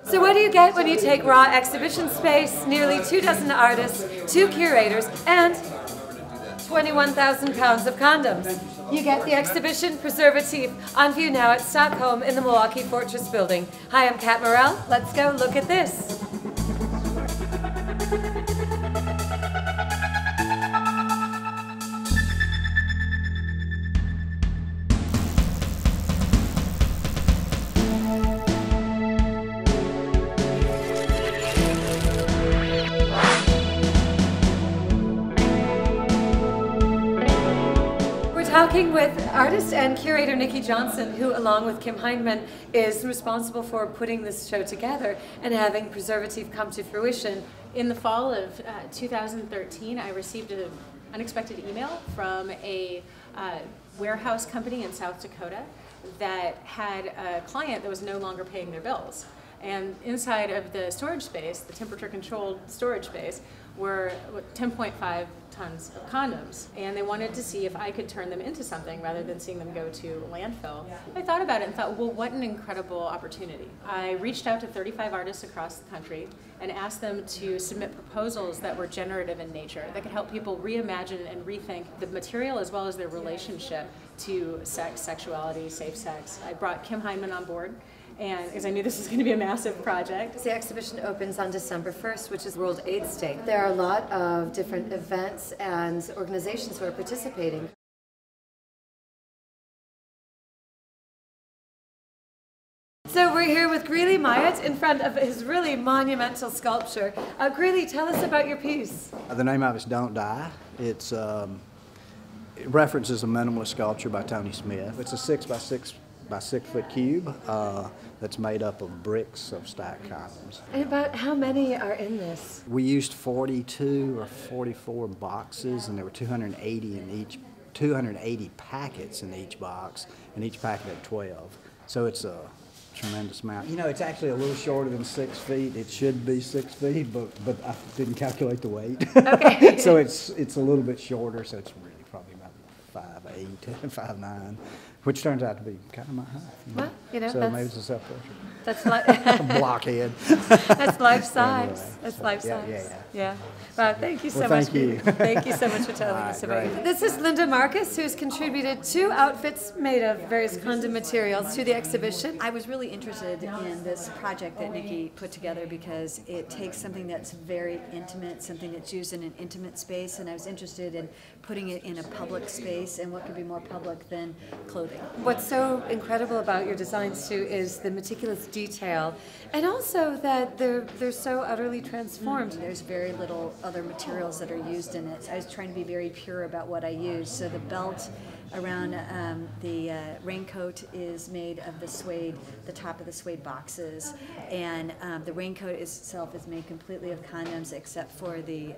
So what do you get when you take raw exhibition space, nearly 24 artists, 2 curators, and 21,000 pounds of condoms? You get the exhibition Preservatif, on view now at Stockholm in the Milwaukee Fortress building. Hi, I'm Kat Murrell. Let's go look at this. Talking with artist and curator Nikki Johnson, who along with Kim Heineman is responsible for putting this show together and having Preservatif come to fruition. In the fall of 2013, I received an unexpected email from a warehouse company in South Dakota that had a client that was no longer paying their bills. And inside of the storage space, the temperature-controlled storage space, were 10.5 tons of condoms. And they wanted to see if I could turn them into something rather than seeing them go to landfill. I thought about it and thought, well, what an incredible opportunity. I reached out to 35 artists across the country and asked them to submit proposals that were generative in nature, that could help people reimagine and rethink the material as well as their relationship to sex, sexuality, safe sex. I brought Kim Heineman on board, and because I knew this was going to be a massive project. The exhibition opens on December 1st, which is World AIDS Day. There are a lot of different events and organizations who are participating. So we're here with Greeley Myatt in front of his really monumental sculpture. Greeley, tell us about your piece. The name of it's Don't Die. It references a minimalist sculpture by Tony Smith. It's a 6 by 6 foot cube that's made up of bricks of stacked condoms. And about how many are in this? We used 42 or 44 boxes, and there were 280 packets in each box, and each packet had 12. So it's a tremendous amount. You know, it's actually a little shorter than 6 feet. It should be 6 feet, but I didn't calculate the weight. Okay. So it's a little bit shorter, so it's really probably about 5'8", 5'9", which turns out to be kind of my height. Well, you know, so maybe it's a self-portrait. That's like blockhead. That's life size. Anyway, that's life size. Yeah. Well, thank you so well, much. Thank you. Thank you so much for telling us about it. This is Linda Marcus, who's contributed 2 outfits made of various condom materials to the exhibition. I was really interested in this project that Nikki put together because it takes something that's very intimate, something that's used in an intimate space, and I was interested in putting it in a public space, and what could be more public than clothing. What's so incredible about your designs too is the meticulous detail, and also that they're so utterly transformed. There's very little other materials that are used in it. I was trying to be very pure about what I used. So the belt around the raincoat is made of the suede, the top of the suede boxes, and the raincoat itself is made completely of condoms except for the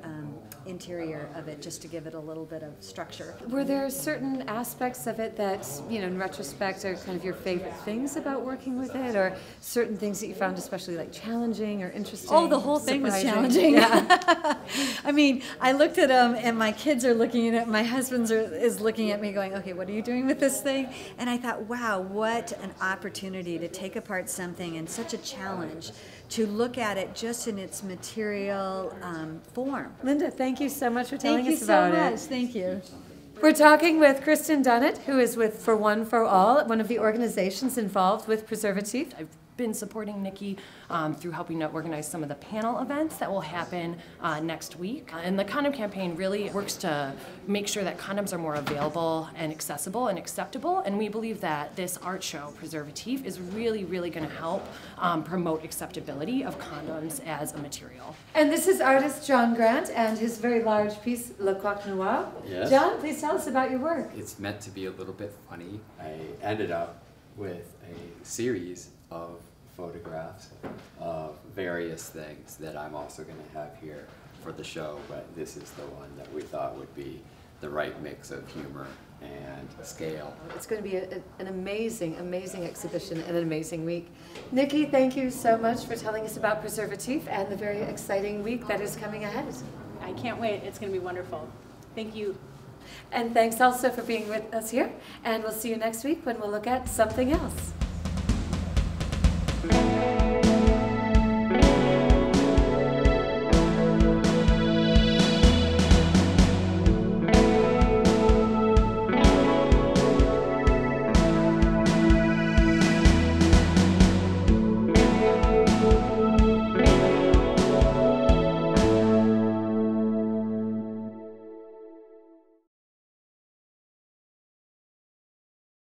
interior of it, just to give it a little bit of structure. Were there certain aspects of it that, you know, in retrospect are kind of your favorite things about working with it, or certain things that you found especially like challenging or interesting? Oh, the whole thing was challenging. Yeah. I mean, I looked at them, and my kids are looking at it. My husband is looking at me going, okay, what are you doing with this thing? And I thought, wow, what an opportunity to take apart something and such a challenge to look at it just in its material form. Linda, thank you so much for telling us about it. Thank you so much. Thank you. We're talking with Kristen Dunnett, who is with For One For All, one of the organizations involved with Preservatif. I've been supporting Nikki through helping to organize some of the panel events that will happen next week. And the condom campaign really works to make sure that condoms are more available and accessible and acceptable. And we believe that this art show, Preservatif, is really, really going to help promote acceptability of condoms as a material. And this is artist John Grant and his very large piece, Le Coq Noir. Yes. John, please tell us about your work. It's meant to be a little bit funny. I ended up with a series of photographs of various things that I'm also going to have here for the show, but this is the one that we thought would be the right mix of humor and scale. It's going to be an amazing, amazing exhibition and an amazing week. Nikki, thank you so much for telling us about Preservatif and the very exciting week that is coming ahead. I can't wait. It's going to be wonderful. Thank you. And thanks also for being with us here, and we'll see you next week when we'll look at something else.